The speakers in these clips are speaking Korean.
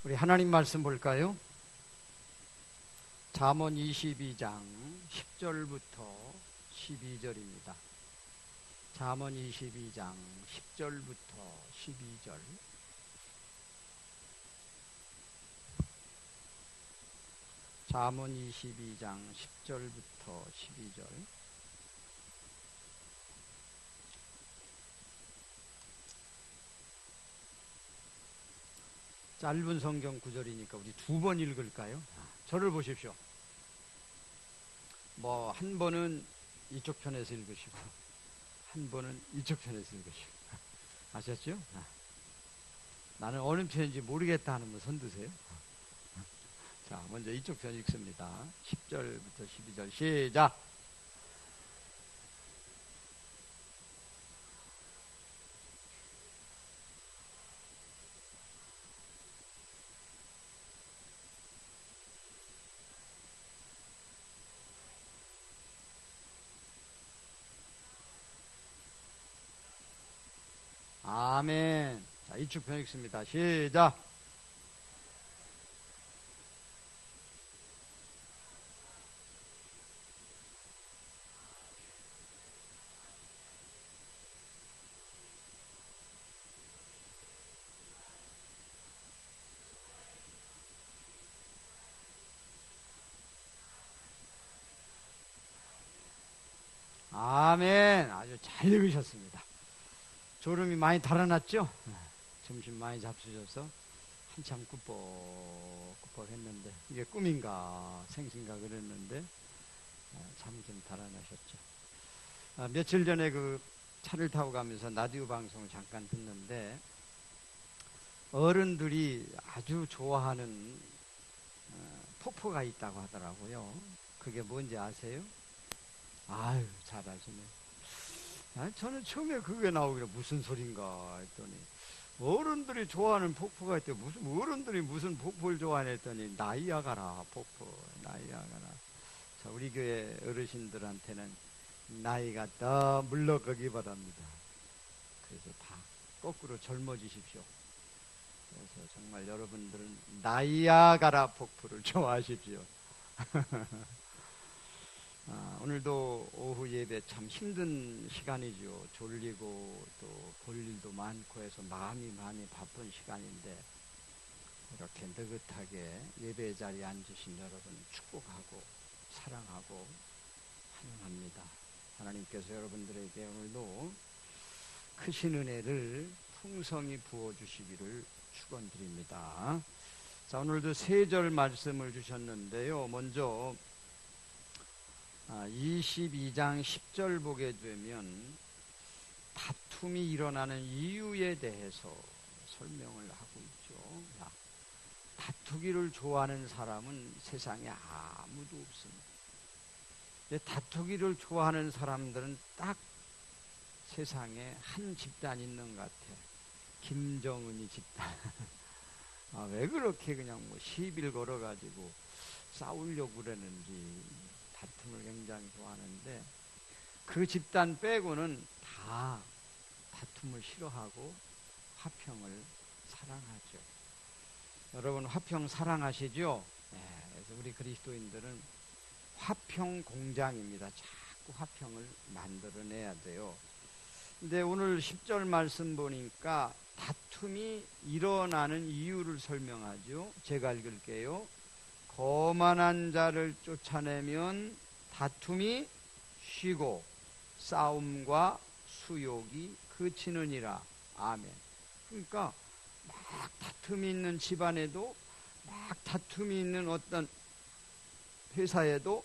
우리 하나님 말씀 볼까요? 잠언 22장 10절부터 12절입니다. 잠언 22장 10절부터 12절. 잠언 22장 10절부터 12절. 짧은 성경 구절이니까 우리 두 번 읽을까요? 저를 보십시오. 한 번은 이쪽 편에서 읽으시고 한 번은 이쪽 편에서 읽으시고. 아셨죠? 나는 어느 편인지 모르겠다 하는 분 손 드세요. 자, 먼저 이쪽 편 읽습니다. 10절부터 12절 시작. 아멘. 자, 이쪽 편 읽습니다. 시작. 아멘. 아주 잘 읽으셨습니다. 졸음이 많이 달아났죠? 점심 많이 잡수셔서 한참 꾸벅꾸벅 했는데 이게 꿈인가 생신가 그랬는데 잠 좀 달아나셨죠. 며칠 전에 그 차를 타고 가면서 라디오 방송을 잠깐 듣는데 어른들이 아주 좋아하는 폭포가 있다고 하더라고요. 그게 뭔지 아세요? 아유, 잘 아시네. 저는 처음에 그게 나오길래 무슨 소린가 했더니 어른들이 좋아하는 폭포가 있대. 어른들이 무슨 폭포를 좋아하냐 했더니 나이아가라 폭포, 나이아가라. 자, 우리 교회 어르신들한테는 나이가 더 물러가기 바랍니다. 그래서 다 거꾸로 젊어지십시오. 그래서 정말 여러분들은 나이아가라 폭포를 좋아하십시오. 오늘도 오후 예배 참 힘든 시간이죠. 졸리고 또 볼 일도 많고 해서 마음이 많이 바쁜 시간인데 이렇게 느긋하게 예배 자리에 앉으신 여러분 축복하고 사랑하고 환영합니다. 하나님께서 여러분들에게 오늘도 크신 은혜를 풍성히 부어주시기를 축원드립니다. 자, 오늘도 세 절 말씀을 주셨는데요. 먼저 22장 10절 보게 되면 다툼이 일어나는 이유에 대해서 설명을 하고 있죠. 다투기를 좋아하는 사람은 세상에 아무도 없습니다. 다투기를 좋아하는 사람들은 딱 세상에 한 집단 있는 것 같아요. 김정은이 집단. 왜 그렇게 그냥 시비를 걸어가지고 싸우려고 그러는지 다툼을 굉장히 좋아하는데 그 집단 빼고는 다 다툼을 싫어하고 화평을 사랑하죠. 여러분 화평 사랑하시죠? 네, 그래서 우리 그리스도인들은 화평 공장입니다. 자꾸 화평을 만들어내야 돼요. 근데 오늘 10절 말씀 보니까 다툼이 일어나는 이유를 설명하죠. 제가 읽을게요. 거만한 자를 쫓아내면 다툼이 쉬고 싸움과 수욕이 그치느니라. 아멘. 그러니까 막 다툼이 있는 집안에도 막 다툼이 있는 어떤 회사에도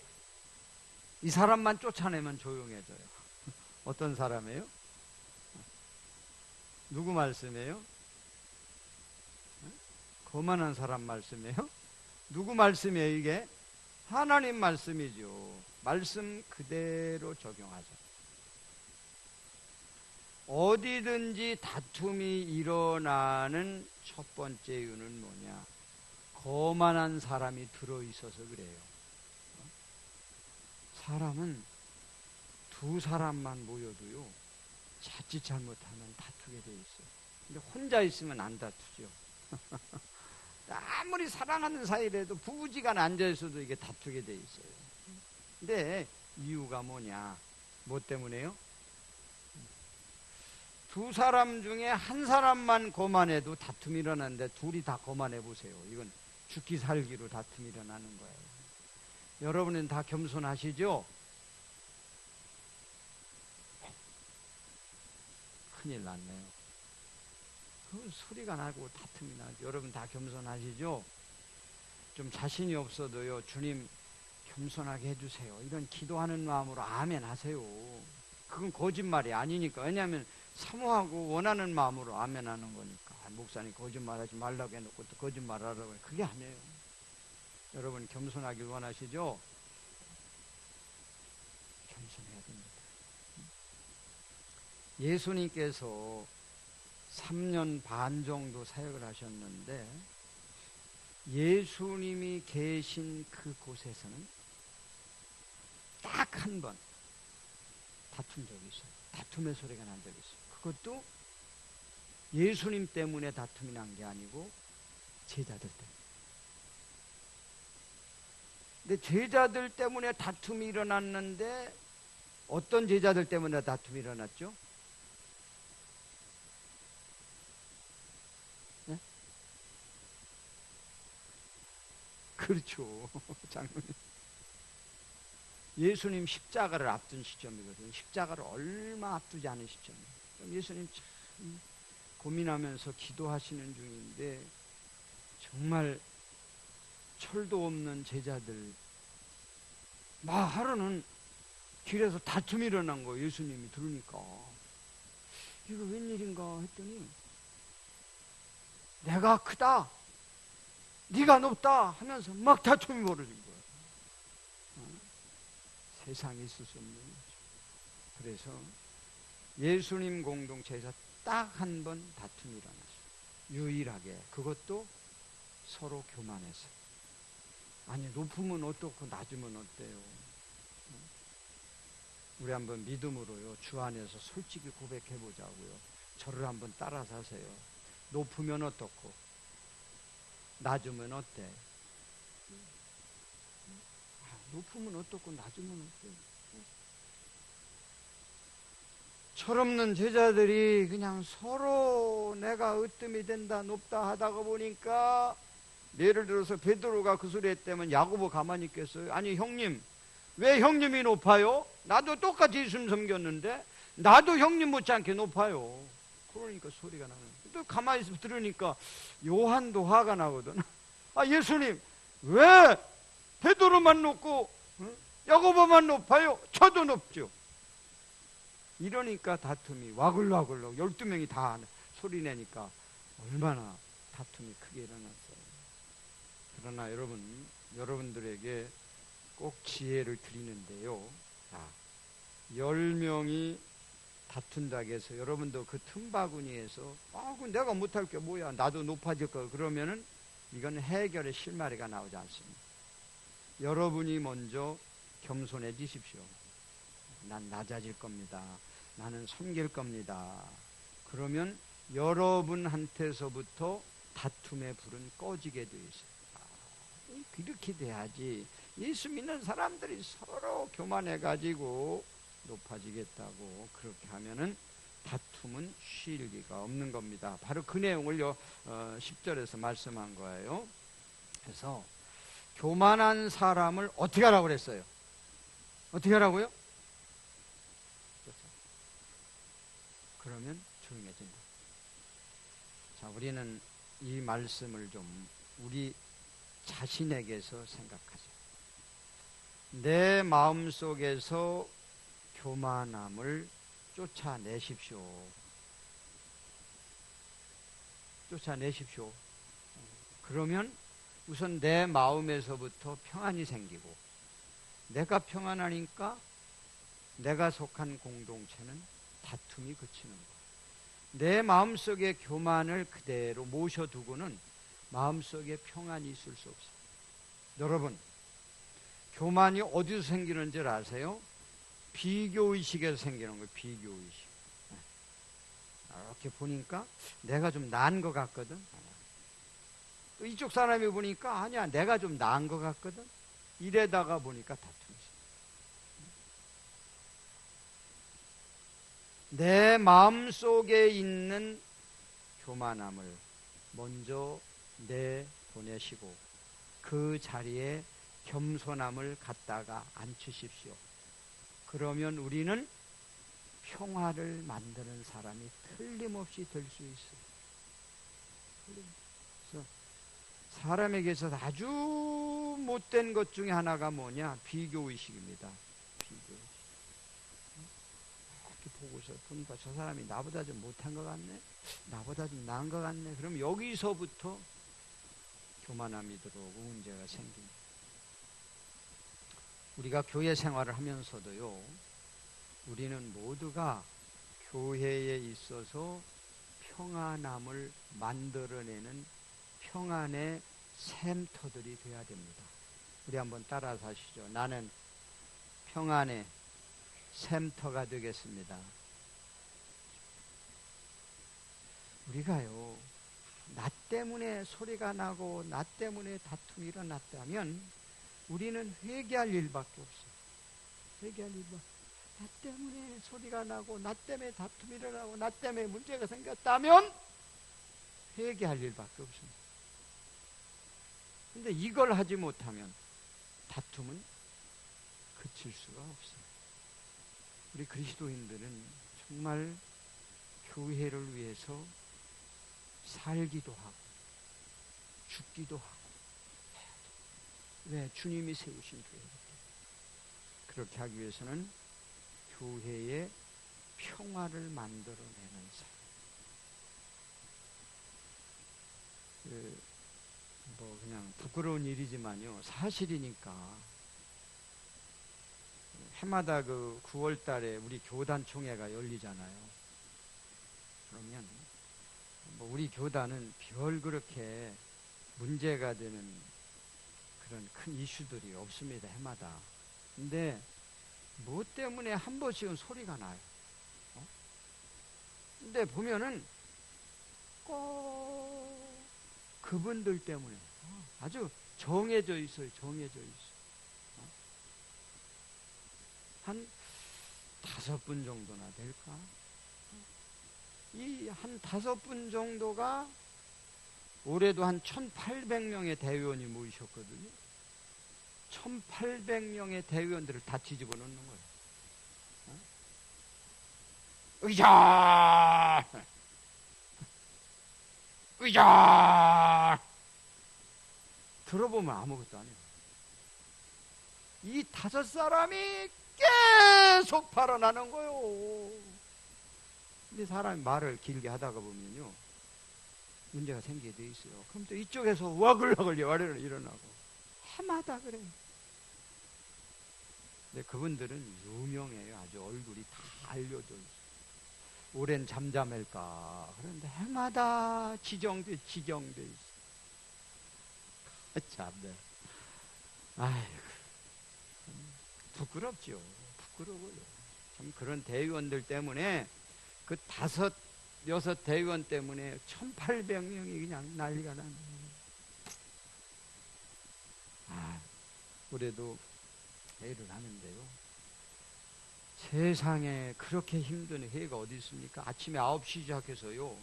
이 사람만 쫓아내면 조용해져요. 어떤 사람이에요? 누구 말씀이에요? 거만한 사람 말씀이에요? 누구 말씀이에요 이게? 하나님 말씀이죠. 말씀 그대로 적용하죠. 어디든지 다툼이 일어나는 첫 번째 이유는 뭐냐? 거만한 사람이 들어있어서 그래요. 사람은 두 사람만 모여도요 자칫 잘못하면 다투게 돼 있어요. 근데 혼자 있으면 안 다투죠. 딱 아무리 사랑하는 사이라도 부부지간 앉아있어도 이게 다투게 돼 있어요. 근데 이유가 뭐냐? 뭐 때문에요? 두 사람 중에 한 사람만 거만해도 다툼이 일어나는데 둘이 다 거만해 보세요. 이건 죽기 살기로 다툼이 일어나는 거예요. 여러분은 다 겸손하시죠? 큰일 났네요. 그 소리가 나고 다툼이 나죠. 여러분 다 겸손하시죠? 좀 자신이 없어도요, 주님 겸손하게 해주세요, 이런 기도하는 마음으로 아멘 하세요. 그건 거짓말이 아니니까. 왜냐하면 사모하고 원하는 마음으로 아멘 하는 거니까. 목사님 거짓말하지 말라고 해놓고 또 거짓말하라고 해. 그게 아니에요. 여러분 겸손하길 원하시죠? 겸손해야 됩니다. 예수님께서 3년 반 정도 사역을 하셨는데 예수님이 계신 그곳에서는 딱 한 번 다툰 적이 있어요. 다툼의 소리가 난 적이 있어요. 그것도 예수님 때문에 다툼이 난 게 아니고 제자들 때문에. 근데 제자들 때문에 다툼이 일어났는데 어떤 제자들 때문에 다툼이 일어났죠? 네? 그렇죠. 장로님. 예수님 십자가를 앞둔 시점이거든요. 십자가를 얼마 앞두지 않은 시점이에요. 예수님 참 고민하면서 기도하시는 중인데 정말 철도 없는 제자들 막 하루는 길에서 다툼이 일어난 거예요. 예수님이 들으니까 이거 웬일인가 했더니 내가 크다, 네가 높다 하면서 막 다툼이 벌어진 거예요. 세상에 있을 수 없는 거죠. 그래서 예수님 공동체에서 딱 한 번 다툼이 일어났어요. 유일하게. 그것도 서로 교만해서. 아니 높으면 어떻고 낮으면 어때요? 우리 한번 믿음으로요, 주 안에서 솔직히 고백해 보자고요. 저를 한번 따라 사세요. 높으면 어떻고 낮으면 어때? 높으면 어떻고 낮으면 어때? 철없는 제자들이 그냥 서로 내가 으뜸이 된다 높다 하다가 보니까, 예를 들어서 베드로가 그 소리 했다면 야고보 가만히 있겠어요? 아니 형님, 왜 형님이 높아요? 나도 똑같이 예수님 섬겼는데 나도 형님 못지않게 높아요. 그러니까 소리가 나는. 또 가만히 있으면 들으니까 요한도 화가 나거든. 아 예수님, 왜 베드로만 높고 야고보만 높아요? 저도 높죠. 이러니까 다툼이 와글와글 12명이 다 소리 내니까 얼마나 다툼이 크게 일어났어요. 그러나 여러분들에게 꼭 지혜를 드리는데요. 10명이 다툰다고 해서 여러분도 그 틈바구니에서 내가 못할 게 뭐야, 나도 높아질 거, 그러면은 이건 해결의 실마리가 나오지 않습니다. 여러분이 먼저 겸손해지십시오. 난 낮아질 겁니다. 나는 섬길 겁니다. 그러면 여러분한테서부터 다툼의 불은 꺼지게 되어 있어요. 이렇게 돼야지. 예수 믿는 사람들이 서로 교만해가지고 높아지겠다고 그렇게 하면은 다툼은 쉴 리가 없는 겁니다. 바로 그 내용을 10절에서 말씀한 거예요. 그래서 교만한 사람을 어떻게 하라고 그랬어요? 어떻게 하라고요? 그러면 조용해진다. 자, 우리는 이 말씀을 좀 우리 자신에게서 생각하자. 내 마음속에서 교만함을 쫓아내십시오. 쫓아내십시오. 그러면 우선 내 마음에서부터 평안이 생기고, 내가 평안하니까 내가 속한 공동체는 다툼이 그치는 거예요. 내 마음속의 교만을 그대로 모셔두고는 마음속에 평안이 있을 수 없어요. 여러분, 교만이 어디서 생기는 줄 아세요? 비교의식에서 생기는 거예요. 비교의식. 이렇게 보니까 내가 좀 나은 것 같거든. 또 이쪽 사람이 보니까 아니야, 내가 좀 나은 것 같거든. 이래다가 보니까 다툼이 있어. 내 마음속에 있는 교만함을 먼저 내보내시고 그 자리에 겸손함을 갖다가 앉히십시오. 그러면 우리는 평화를 만드는 사람이 틀림없이 될 수 있어요. 그래서 사람에게서 아주 못된 것 중에 하나가 뭐냐? 비교의식입니다. 비교의식. 이렇게 보고서 보니까 저 사람이 나보다 좀 못한 것 같네? 나보다 좀 나은 것 같네? 그럼 여기서부터 교만함이 들어오고 문제가 생깁니다. 우리가 교회 생활을 하면서도요, 우리는 모두가 교회에 있어서 평안함을 만들어내는 평안의 샘터들이 되어야 됩니다. 우리 한번 따라서 하시죠. 나는 평안의 샘터가 되겠습니다. 우리가요, 나 때문에 소리가 나고 나 때문에 다툼이 일어났다면 우리는 회개할 일밖에 없어요. 회개할 일밖에. 나 때문에 소리가 나고 나 때문에 다툼이 일어나고 나 때문에 문제가 생겼다면 회개할 일밖에 없습니다. 근데 이걸 하지 못하면 다툼은 그칠 수가 없어요. 우리 그리스도인들은 정말 교회를 위해서 살기도 하고 죽기도 하고 해야 돼요. 왜? 주님이 세우신 교회이기 때문에. 그렇게 하기 위해서는 교회에 평화를 만들어내는 삶. 뭐 그냥 부끄러운 일이지만요, 사실이니까 해마다 그 9월 달에 우리 교단 총회가 열리잖아요. 그러면 뭐 우리 교단은 별 그렇게 문제가 되는 그런 큰 이슈들이 없습니다, 해마다. 근데 뭐 때문에 한 번씩은 소리가 나요. 근데 보면은 꼭 그분들 때문에 아주 정해져 있어요. 정해져 있어요. 한 5분 정도나 될까? 이 한 5분 정도가 올해도 한 1,800명의 대의원이 모이셨거든요. 1,800명의 대의원들을 다 뒤집어 놓는 거예요. 의자! 의자! 들어보면 아무것도 아니에요. 이 5사람이 계속 발언하는 거예요. 근데 사람이 말을 길게 하다가 보면요, 문제가 생기게 돼 있어요. 그럼 또 이쪽에서 와글와글 열애를 일어나고 해마다 그래요. 근데 그분들은 유명해요. 아주 얼굴이 다 알려져 있어요. 오랜 잠잠할까. 그런데 해마다 지정돼 있어. 참네. 아이고, 부끄럽죠. 부끄러워요. 참 그런 대의원들 때문에 그 5, 6 대의원 때문에 1,800명이 그냥 난리가 나는 거예요. 올해도 회의를 하는데요, 세상에 그렇게 힘든 회의가 어디 있습니까? 아침에 9시 시작해서요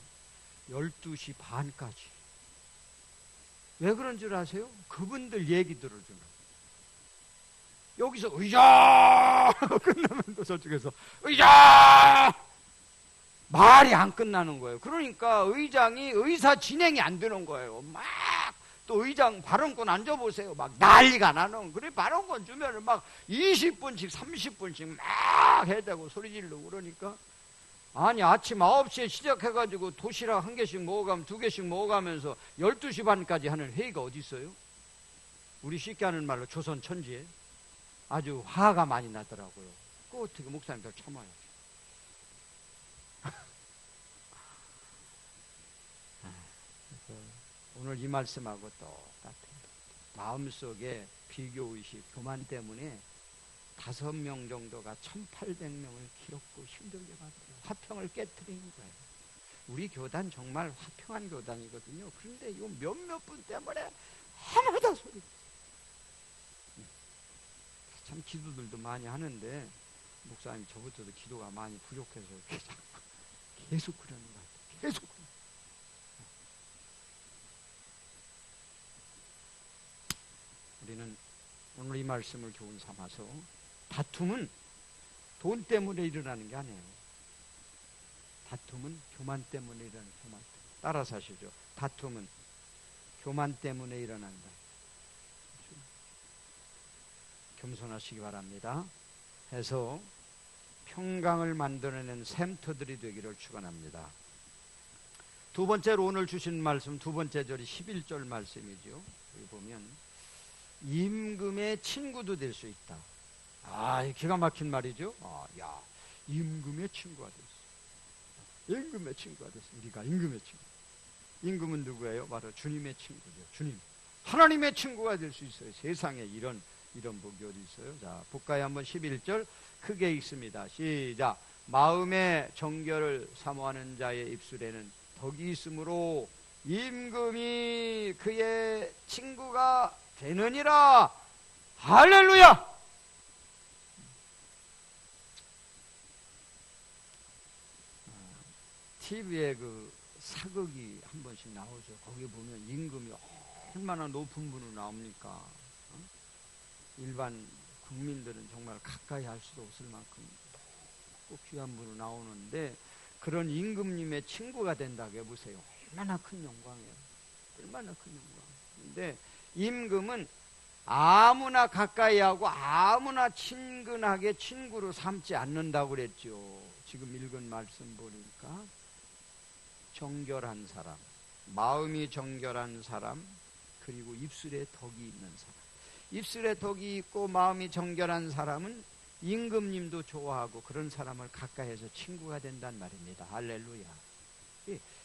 12시 반까지. 왜 그런 줄 아세요? 그분들 얘기 들어주는. 여기서 의자 끝나면 또 저쪽에서 의자 말이 안 끝나는 거예요. 그러니까 의장이 의사 진행이 안 되는 거예요. 막 또 의장 발언권 앉아보세요. 막 난리가 나는. 그래 발언권 주면은 막 20분씩 30분씩 막 해야 되고 소리 지르고 그러니까, 아니 아침 9시에 시작해가지고 도시락 한 개씩 먹어가면 2개씩 먹어가면서 12시 반까지 하는 회의가 어디 있어요? 우리 쉽게 하는 말로 조선 천지에 아주 화가 많이 나더라고요. 그거 어떻게 목사님들 참아요? 오늘 이 말씀하고 똑같아요. 마음속에 비교의식, 교만 때문에 5명 정도가 1,800명을 기럽고 힘들게 받아요. 화평을 깨트리는 거예요. 우리 교단 정말 화평한 교단이거든요. 그런데 이 몇몇 분 때문에 해마다 소리. 참 기도들도 많이 하는데 목사님 저부터도 기도가 많이 부족해서 이렇게 자꾸 계속 그러는 것 같아요. 계속. 우리는 오늘 이 말씀을 교훈 삼아서 다툼은 돈 때문에 일어나는 게 아니에요. 다툼은 교만 때문에 일어나는 교만. 따라서 하시죠. 다툼은 교만 때문에 일어난다. 겸손하시기 바랍니다. 해서 평강을 만들어낸 샘터들이 되기를 축원합니다. 두 번째로 오늘 주신 말씀 두 번째 절이 11절 말씀이죠. 여기 보면 임금의 친구도 될 수 있다. 기가 막힌 말이죠. 야, 임금의 친구가 됐어. 임금의 친구가 됐어. 우리가 임금의 친구. 임금은 누구예요? 바로 주님의 친구죠. 주님. 하나님의 친구가 될 수 있어요. 세상에 이런 복이 어디 있어요? 자, 볼까요? 한번 11절 크게 읽습니다. 시작. 마음의 정결을 사모하는 자의 입술에는 덕이 있으므로 임금이 그의 친구가 되느니라. 할렐루야! TV에 그 사극이 한 번씩 나오죠. 거기 보면 임금이 얼마나 높은 분으로 나옵니까? 일반 국민들은 정말 가까이 할 수도 없을 만큼 꼭 귀한 분으로 나오는데 그런 임금님의 친구가 된다고 해보세요. 얼마나 큰 영광이에요. 얼마나 큰 영광. 근데 임금은 아무나 가까이 하고 아무나 친근하게 친구로 삼지 않는다고 그랬죠. 지금 읽은 말씀 보니까 정결한 사람, 마음이 정결한 사람, 그리고 입술에 덕이 있는 사람. 입술에 덕이 있고 마음이 정결한 사람은 임금님도 좋아하고 그런 사람을 가까이해서 친구가 된단 말입니다. 할렐루야.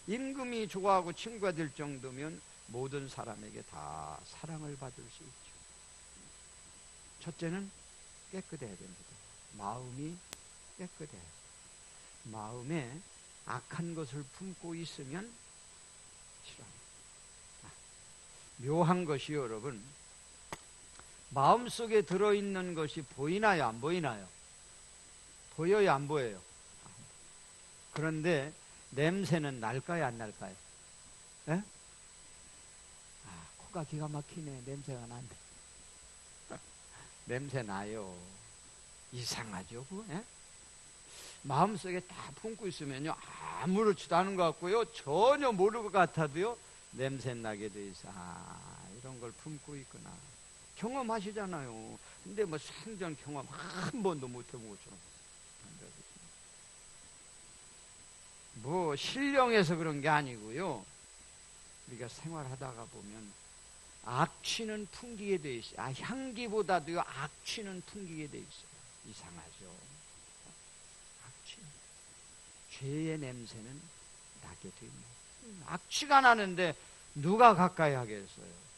임금이 좋아하고 친구가 될 정도면 모든 사람에게 다 사랑을 받을 수 있죠. 첫째는 깨끗해야 됩니다. 마음이 깨끗해야 돼요. 마음에 악한 것을 품고 있으면 싫어합니다. 묘한 것이 여러분, 마음속에 들어있는 것이 보이나요? 안 보이나요? 보여요? 안 보여요? 그런데 냄새는 날까요? 안 날까요? 에? 코가 기가 막히네. 냄새가 난대. 냄새 나요. 이상하죠? 그거? 마음속에 다 품고 있으면요 아무렇지도 않은 것 같고요 전혀 모를 것 같아도요 냄새 나게 돼 있어. 이런 걸 품고 있구나. 경험하시잖아요. 근데 뭐 생전 경험 한 번도 못 해본 것처럼. 뭐 신령해서 그런 게 아니고요. 우리가 생활하다가 보면 악취는 풍기게 돼 있어요. 향기보다도요 악취는 풍기게 돼 있어요. 이상하죠. 악취. 죄의 냄새는 나게 됩니다. 악취가 나는데 누가 가까이 하겠어요?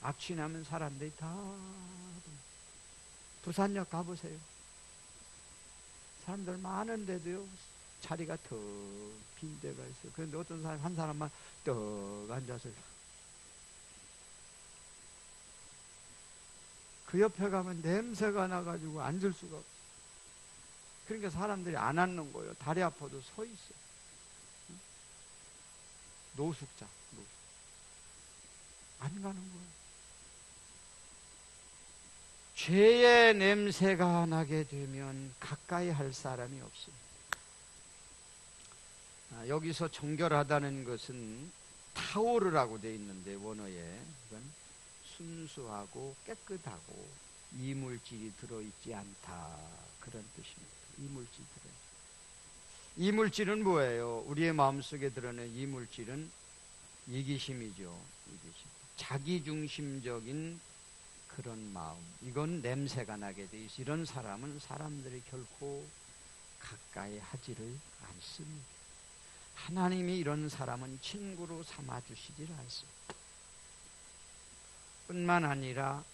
악취 나면 사람들이 다 부산역 가보세요. 사람들 많은데도요 자리가 더 빈 데가 있어요. 그런데 어떤 사람 한 사람만 떡 앉아서 그 옆에 가면 냄새가 나가지고 앉을 수가 없어요. 그러니까 사람들이 안 앉는 거예요. 다리 아파도 서 있어요. 노숙자. 안 가는 거예요. 죄의 냄새가 나게 되면 가까이 할 사람이 없습니다. 여기서 정결하다는 것은 타오르라고 되어 있는데 원어에 이건 순수하고 깨끗하고 이물질이 들어있지 않다 그런 뜻입니다. 이물질이 들어있다. 이물질은 뭐예요? 우리의 마음속에 드러낸 이물질은 이기심이죠. 이기심. 자기중심적인 그런 마음. 이건 냄새가 나게 돼 있어. 이런 사람은 사람들이 결코 가까이 하지를 않습니다. 하나님이 이런 사람은 친구로 삼아주시질 않습니다. 뿐만 아니라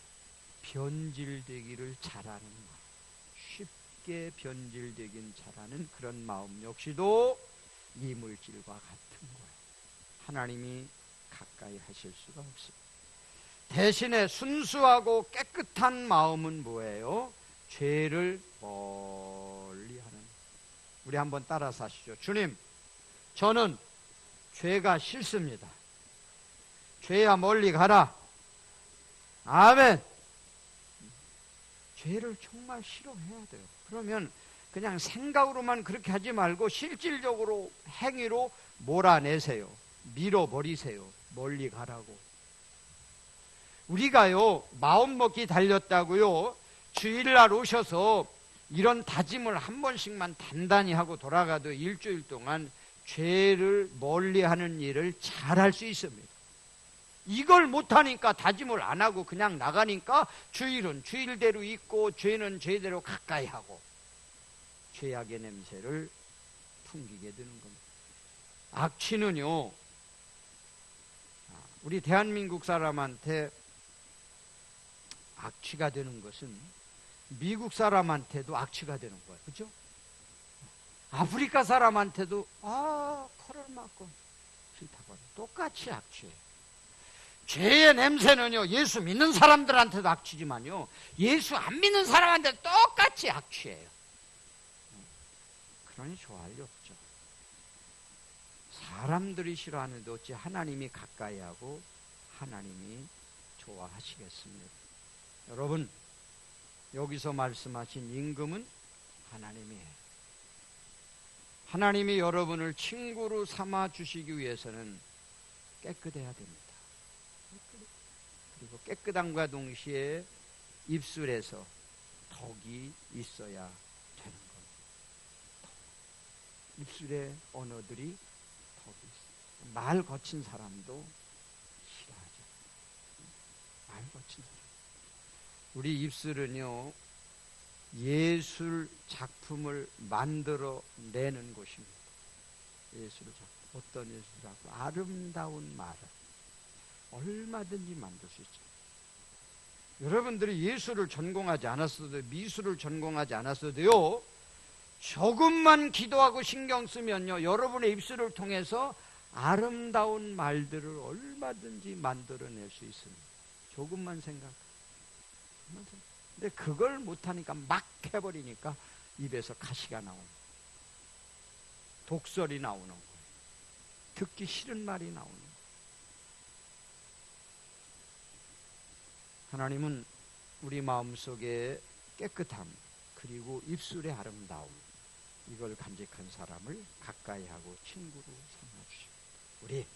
변질되기를 잘하는 마음, 쉽게 변질되긴 잘하는 그런 마음 역시도 이물질과 같은 거예요. 하나님이 가까이 하실 수가 없습니다. 대신에 순수하고 깨끗한 마음은 뭐예요? 죄를 멀리 하는. 우리 한번 따라서 하시죠. 주님, 저는 죄가 싫습니다. 죄야 멀리 가라. 아멘. 죄를 정말 싫어해야 돼요. 그러면 그냥 생각으로만 그렇게 하지 말고 실질적으로 행위로 몰아내세요. 밀어버리세요. 멀리 가라고. 우리가요, 마음먹기 달렸다고요, 주일날 오셔서 이런 다짐을 한 번씩만 단단히 하고 돌아가도 일주일 동안 죄를 멀리하는 일을 잘할 수 있습니다. 이걸 못하니까 다짐을 안 하고 그냥 나가니까 주일은 주일대로 있고 죄는 죄대로 가까이 하고 죄악의 냄새를 풍기게 되는 겁니다. 악취는요, 우리 대한민국 사람한테 악취가 되는 것은 미국 사람한테도 악취가 되는 거예요. 그렇죠? 아프리카 사람한테도 코를 막고 싫다고 똑같이 악취예요. 죄의 냄새는요, 예수 믿는 사람들한테도 악취지만요, 예수 안 믿는 사람한테 똑같이 악취예요. 그러니 좋아할 리 없죠. 사람들이 싫어하는데 어찌 하나님이 가까이 하고 하나님이 좋아하시겠습니까? 여러분, 여기서 말씀하신 임금은 하나님이에요. 하나님이 여러분을 친구로 삼아 주시기 위해서는 깨끗해야 됩니다. 그리고 깨끗함과 동시에 입술에서 덕이 있어야 되는 겁니다. 입술의 언어들이 덕이 있어요. 말 거친 사람도 싫어하죠. 말 거친 사람. 우리 입술은요, 예술 작품을 만들어 내는 곳입니다. 예술 작품. 어떤 예술 작품? 아름다운 말을 얼마든지 만들 수 있죠. 여러분들이 예술을 전공하지 않았어도, 미술을 전공하지 않았어도요, 조금만 기도하고 신경 쓰면요, 여러분의 입술을 통해서 아름다운 말들을 얼마든지 만들어낼 수 있습니다. 조금만 생각. 근데 그걸 못하니까 막 해버리니까 입에서 가시가 나오는, 독설이 나오는 거예요. 듣기 싫은 말이 나오는 거예요. 하나님은 우리 마음속에 깨끗함, 그리고 입술의 아름다움, 이걸 간직한 사람을 가까이 하고 친구로 삼아주십니다. 우리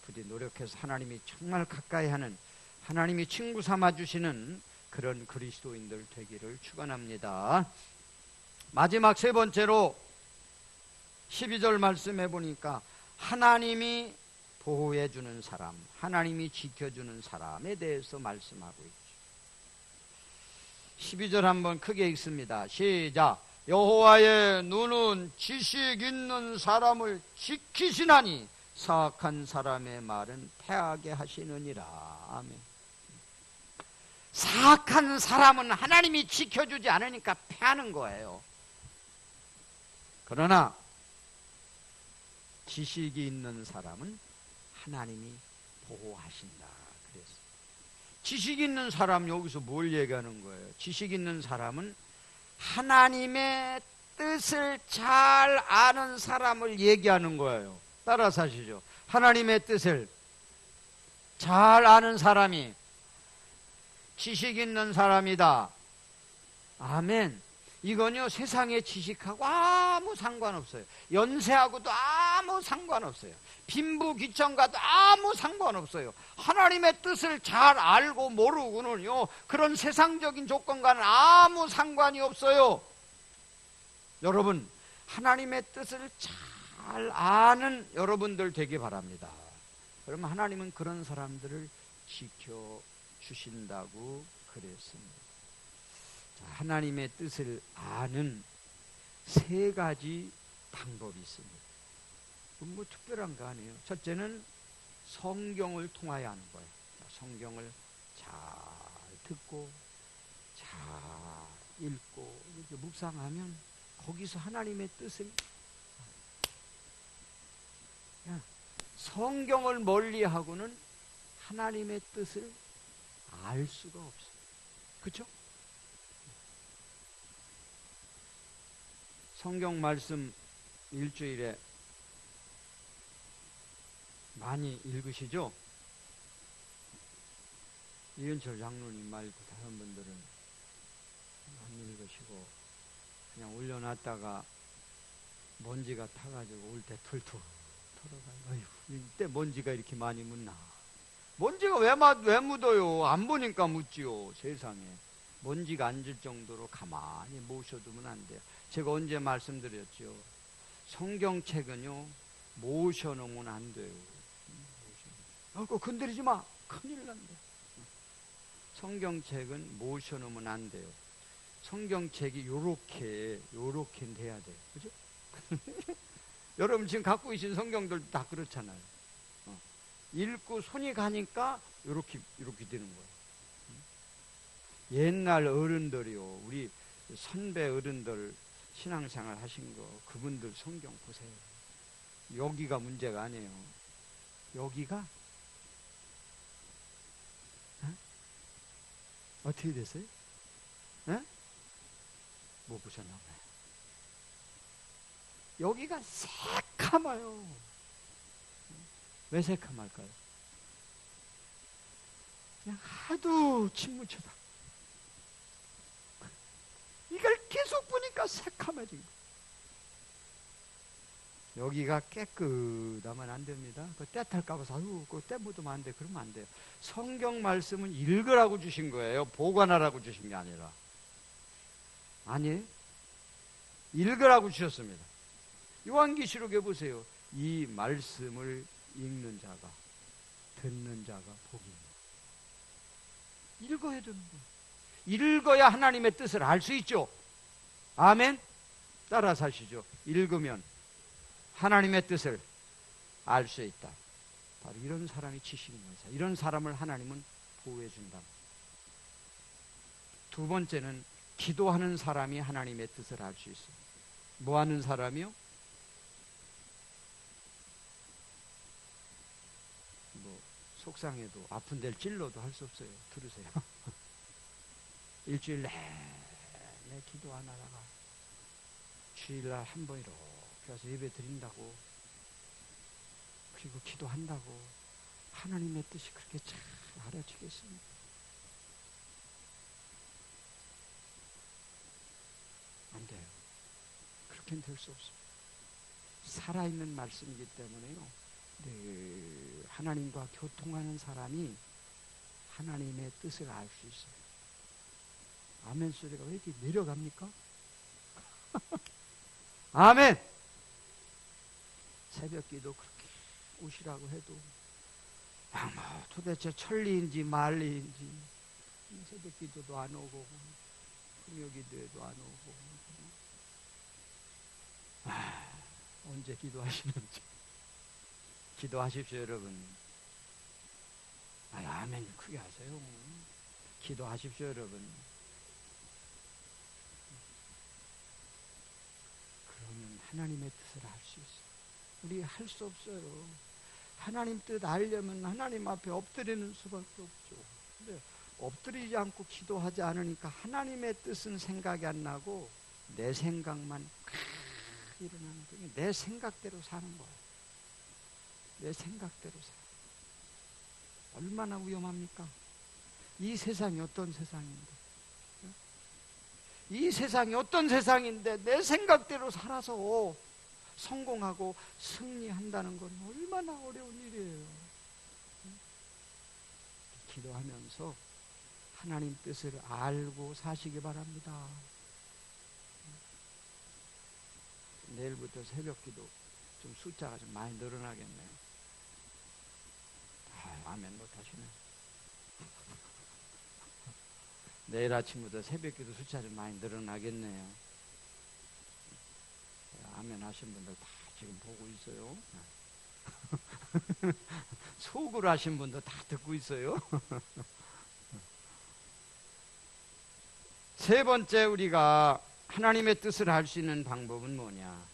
부디 노력해서 하나님이 정말 가까이 하는, 하나님이 친구 삼아주시는 그런 그리스도인들 되기를 축원합니다. 마지막 세 번째로 12절 말씀해 보니까 하나님이 보호해 주는 사람, 하나님이 지켜주는 사람에 대해서 말씀하고 있죠. 12절 한번 크게 읽습니다. 시작. 여호와의 눈은 지식 있는 사람을 지키시나니 사악한 사람의 말은 패하게 하시느니라. 아멘. 사악한 사람은 하나님이 지켜주지 않으니까 패하는 거예요. 그러나 지식이 있는 사람은 하나님이 보호하신다. 그래서 지식 있는 사람, 여기서 뭘 얘기하는 거예요? 지식 있는 사람은 하나님의 뜻을 잘 아는 사람을 얘기하는 거예요. 따라서 하시죠. 하나님의 뜻을 잘 아는 사람이 지식 있는 사람이다. 아멘. 이건요, 세상의 지식하고 아무 상관없어요. 연세하고도 아무 상관없어요. 빈부귀천과도 아무 상관없어요. 하나님의 뜻을 잘 알고 모르고는요, 그런 세상적인 조건과는 아무 상관이 없어요. 여러분, 하나님의 뜻을 잘 아는 여러분들 되기 바랍니다. 그러면 하나님은 그런 사람들을 지켜주신다고 그랬습니다. 하나님의 뜻을 아는 세 가지 방법이 있습니다. 뭐 특별한 거 아니에요. 첫째는 성경을 통하여 하는 거예요. 성경을 잘 듣고 잘 읽고 이렇게 묵상하면 거기서 하나님의 뜻을, 성경을 멀리하고는 하나님의 뜻을 알 수가 없어요. 그렇죠? 성경 말씀 일주일에 많이 읽으시죠? 이은철 장로님 말고 다른 분들은 안 읽으시고 그냥 올려놨다가 먼지가 타가지고 올 때 툴툴 털어가요. 어휴, 이때 먼지가 이렇게 많이 묻나? 먼지가 왜 묻어요? 안 보니까 묻지요. 세상에 먼지가 앉을 정도로 가만히 모셔두면 안 돼요. 제가 언제 말씀드렸죠? 성경책은요 모셔놓으면 안 돼요. 그거 건드리지 마. 큰일 난다. 성경책은 모셔놓으면 안 돼요. 성경책이 요렇게 돼야 돼요. 그죠? 여러분 지금 갖고 계신 성경들도 다 그렇잖아요. 읽고 손이 가니까 요렇게 되는 거예요. 옛날 어른들이요, 우리 선배 어른들 신앙생활 하신 거, 그분들 성경 보세요. 여기가 문제가 아니에요. 여기가 어떻게 됐어요? 못 보셨나 봐요. 여기가 새카마요. 왜 새카말까요? 그냥 하도 침 묻혀다. 이걸 계속 보니까 새카매진 거예요. 여기가 깨끗하면 안 됩니다. 그 때 탈까 봐서 그 때 묻으면 안 돼. 그러면 안 돼요. 성경 말씀은 읽으라고 주신 거예요. 보관하라고 주신 게 아니라. 아니에요. 읽으라고 주셨습니다. 요한계시록에 보세요. 이 말씀을 읽는 자가, 듣는 자가 복입니다. 읽어야 되는 거예요. 읽어야 하나님의 뜻을 알 수 있죠. 아멘. 따라서 하시죠. 읽으면 하나님의 뜻을 알 수 있다. 바로 이런 사람이 지식인 거죠. 이런 사람을 하나님은 보호해 준다. 두 번째는 기도하는 사람이 하나님의 뜻을 알 수 있어요. 뭐 하는 사람이요? 뭐 속상해도 아픈 데를 찔러도 할 수 없어요. 들으세요. 일주일 내내 기도 안 하다가 주일날 한 번 이렇게 와서 예배 드린다고, 그리고 기도한다고 하나님의 뜻이 그렇게 잘 알아지겠습니까? 안 돼요. 그렇게는 될 수 없습니다. 살아있는 말씀이기 때문에요, 늘 하나님과 교통하는 사람이 하나님의 뜻을 알 수 있어요. 아멘 소리가 왜 이렇게 내려갑니까? 아멘! 새벽 기도 그렇게 오시라고 해도 뭐 도대체 천리인지 말리인지 새벽 기도도 안 오고 금요 기도에도 안 오고 언제 기도하시는지 기도하십시오 여러분. 아멘 크게 하세요. 기도하십시오 여러분. 그러면 하나님의 뜻을 알 수 있어요. 우리 할 수 없어요. 하나님 뜻 알려면 하나님 앞에 엎드리는 수밖에 없죠. 근데 엎드리지 않고 기도하지 않으니까 하나님의 뜻은 생각이 안 나고 내 생각만 일어나는 거예요. 내 생각대로 사는 거예요. 내 생각대로 살아. 얼마나 위험합니까? 이 세상이 어떤 세상인데, 이 세상이 어떤 세상인데 내 생각대로 살아서 성공하고 승리한다는 건 얼마나 어려운 일이에요. 기도하면서 하나님 뜻을 알고 사시기 바랍니다. 내일부터 새벽 기도 좀 숫자가 좀 많이 늘어나겠네요. 아멘 못하시네. 내일 아침부터 새벽 기도 숫자 좀 많이 늘어나겠네요. 아멘 하신 분들 다 지금 보고 있어요. 속으로 하신 분도 다 듣고 있어요. 세 번째, 우리가 하나님의 뜻을 알 수 있는 방법은 뭐냐?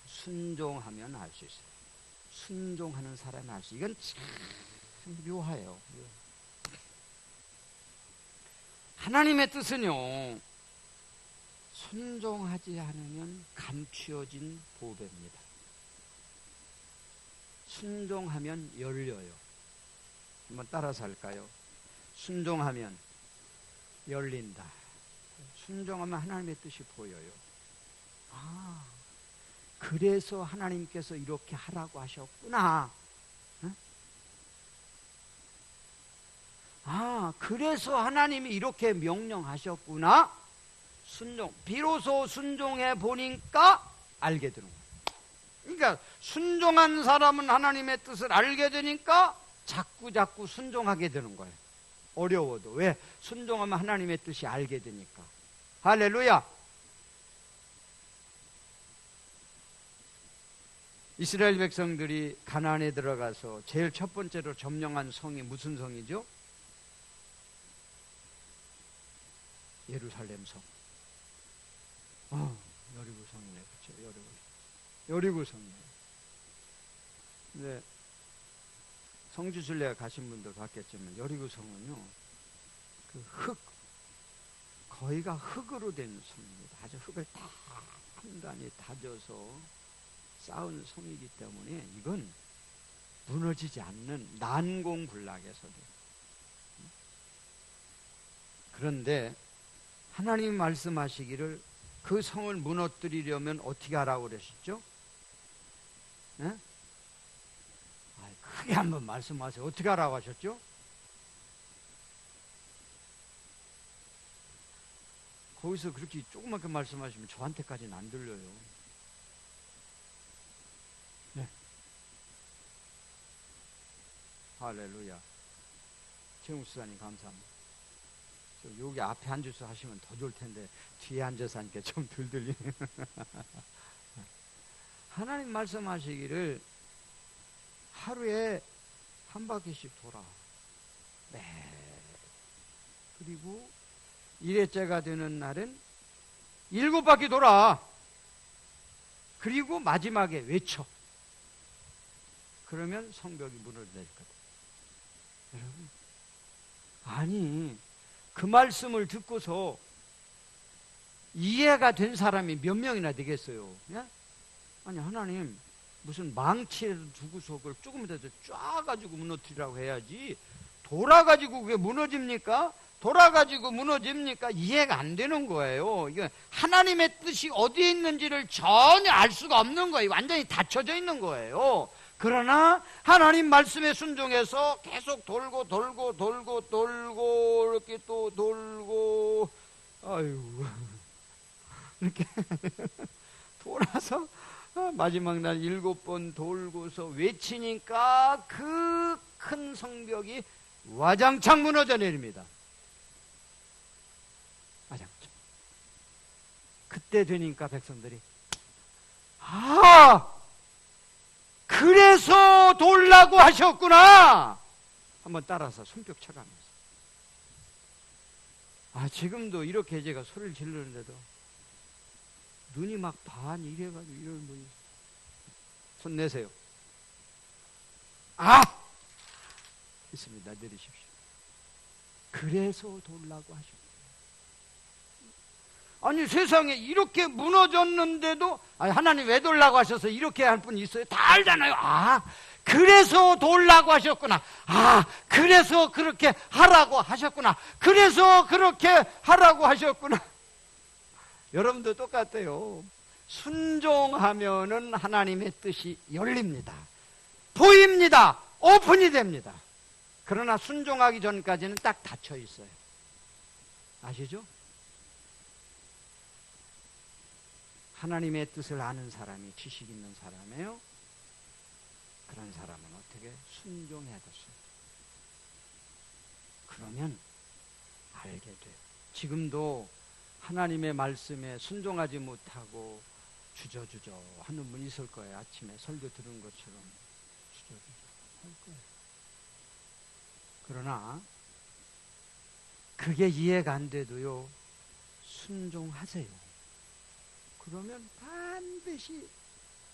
순종하면 알 수 있어요. 순종하는 사람이 할 수. 이건 참 묘해요. 하나님의 뜻은요, 순종하지 않으면 감추어진 보배입니다. 순종하면 열려요. 한번 따라서 할까요? 순종하면 열린다. 순종하면 하나님의 뜻이 보여요. 아, 그래서 하나님께서 이렇게 하라고 하셨구나. 응? 아, 그래서 하나님이 이렇게 명령하셨구나. 순종, 비로소 순종해 보니까 알게 되는 거예요. 그러니까 순종한 사람은 하나님의 뜻을 알게 되니까 자꾸 순종하게 되는 거예요. 어려워도. 왜? 순종하면 하나님의 뜻이 알게 되니까. 할렐루야. 이스라엘 백성들이 가나안에 들어가서 제일 첫 번째로 점령한 성이 무슨 성이죠? 예루살렘 성. 여리고 성이네. 그렇죠? 여리고 성이에요. 근데 성지순례 가신 분들 봤겠지만 여리고 성은요, 그 거의가 흙으로 된 성입니다. 아주 흙을 다 단단히 다져서 쌓은 성이기 때문에 이건 무너지지 않는 난공불락의 성이에요. 그런데 하나님 말씀하시기를 그 성을 무너뜨리려면 어떻게 하라고 그러셨죠? 네? 크게 한번 말씀하세요. 어떻게 하라고 하셨죠? 거기서 그렇게 조그맣게 말씀하시면 저한테까지는 안 들려요. 네. 할렐루야. 최웅수사님 감사합니다. 여기 앞에 앉아서 하시면 더 좋을 텐데 뒤에 앉아서 하니까 좀 덜 들리네요. 하나님 말씀하시기를 하루에 한 바퀴씩 돌아. 네. 그리고 1회째가 되는 날은 7바퀴 돌아. 그리고 마지막에 외쳐. 그러면 성벽이 무너질 거다. 여러분, 아니, 그 말씀을 듣고서 이해가 된 사람이 몇 명이나 되겠어요? 예? 아니, 하나님 무슨 망치를 두고서 그걸 조금이라도 쫙가지고 무너뜨리라고 해야지 돌아가지고 그게 무너집니까? 돌아가지고 무너집니까? 이해가 안 되는 거예요. 이게 하나님의 뜻이 어디에 있는지를 전혀 알 수가 없는 거예요. 완전히 닫혀져 있는 거예요. 그러나 하나님 말씀에 순종해서 계속 돌고 이렇게 또 돌고, 아유, 이렇게 돌아서 마지막 날 7번 돌고서 외치니까 그 큰 성벽이 와장창 무너져 내립니다. 와장창. 그때 되니까 백성들이, 그래서 돌라고 하셨구나. 한번 따라서 손뼉 쳐가면서. 지금도 이렇게 제가 소리를 지르는데도 눈이 막 반 이래가지고 이런 분이. 손 내세요. 있습니다. 내리십시오. 그래서 돌라고 하셨구나. 아니, 세상에 이렇게 무너졌는데도 하나님 왜 돌라고 하셔서 이렇게 할 분이 있어요? 다 알잖아요. 그래서 돌라고 하셨구나. 그래서 그렇게 하라고 하셨구나. 그래서 그렇게 하라고 하셨구나. 여러분도 똑같아요. 순종하면은 하나님의 뜻이 열립니다. 보입니다. 오픈이 됩니다. 그러나 순종하기 전까지는 딱 닫혀 있어요. 아시죠? 하나님의 뜻을 아는 사람이 지식 있는 사람이에요. 그런 사람은 어떻게 순종해야겠어요? 그러면 알게 돼요. 지금도 하나님의 말씀에 순종하지 못하고 주저주저 하는 분 있을 거예요. 아침에 설교 들은 것처럼 주저주저 할 거예요. 그러나 그게 이해가 안 돼도요, 순종하세요. 그러면 반드시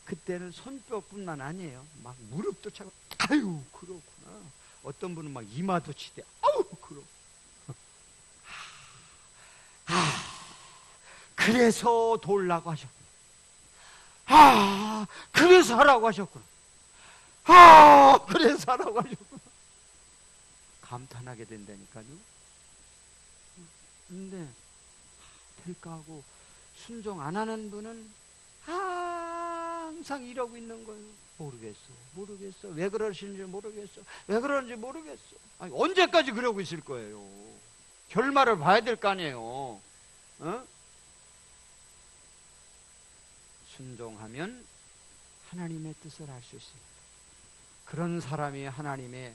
그때는 손뼉뿐만 아니에요. 막 무릎도 차고, 아유, 그렇구나. 어떤 분은 막 이마도 치대, 아우, 그렇구나. 그래서 돌라고 하셨구나. 그래서 하라고 하셨구나. 그래서 하라고 하셨구나. 감탄하게 된다니까요. 근데 될까 하고 순종 안 하는 분은 항상 이러고 있는 거예요. 모르겠어. 왜 그러시는지 모르겠어. 왜 그러는지 모르겠어. 아니, 언제까지 그러고 있을 거예요? 결말을 봐야 될 거 아니에요. 순종하면 하나님의 뜻을 알 수 있습니다. 그런 사람이 하나님의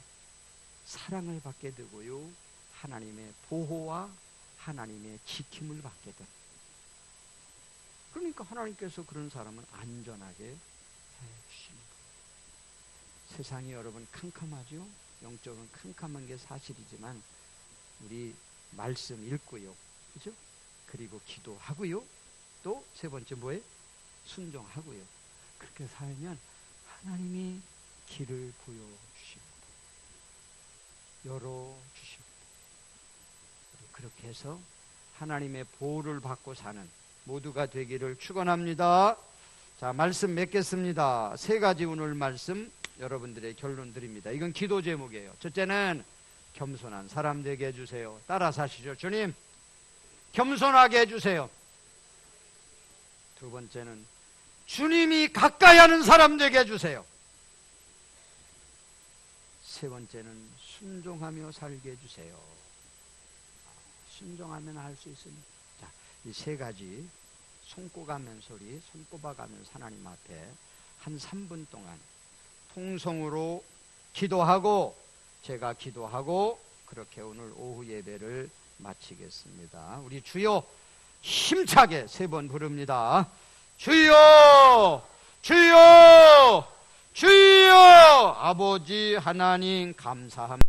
사랑을 받게 되고요, 하나님의 보호와 하나님의 지킴을 받게 됩니다. 그러니까 하나님께서 그런 사람은 안전하게 해주십니다. 세상이 여러분 캄캄하죠? 영적은 캄캄한 게 사실이지만 우리 말씀 읽고요, 그죠? 그리고 기도하고요, 또 세 번째 뭐예요? 순종하고요. 그렇게 살면 하나님이 길을 보여주십니다. 열어주십니다. 그렇게 해서 하나님의 보호를 받고 사는 모두가 되기를 축원합니다. 자, 말씀 맺겠습니다. 세 가지 오늘 말씀 여러분들의 결론 드립니다. 이건 기도 제목이에요. 첫째는 겸손한 사람 되게 해주세요. 따라서 하시죠. 주님, 겸손하게 해주세요. 두 번째는 주님이 가까이 하는 사람 되게 해주세요. 세 번째는 순종하며 살게 해주세요. 순종하면 할 수 있습니다. 자, 이 세 가지 손꼽아가면 소리, 손꼽아가면서 하나님 앞에 한 3분 동안 통성으로 기도하고 제가 기도하고 그렇게 오늘 오후 예배를 마치겠습니다. 우리 주여 힘차게 3번 부릅니다. 주여, 주여, 주여. 아버지 하나님 감사합니다.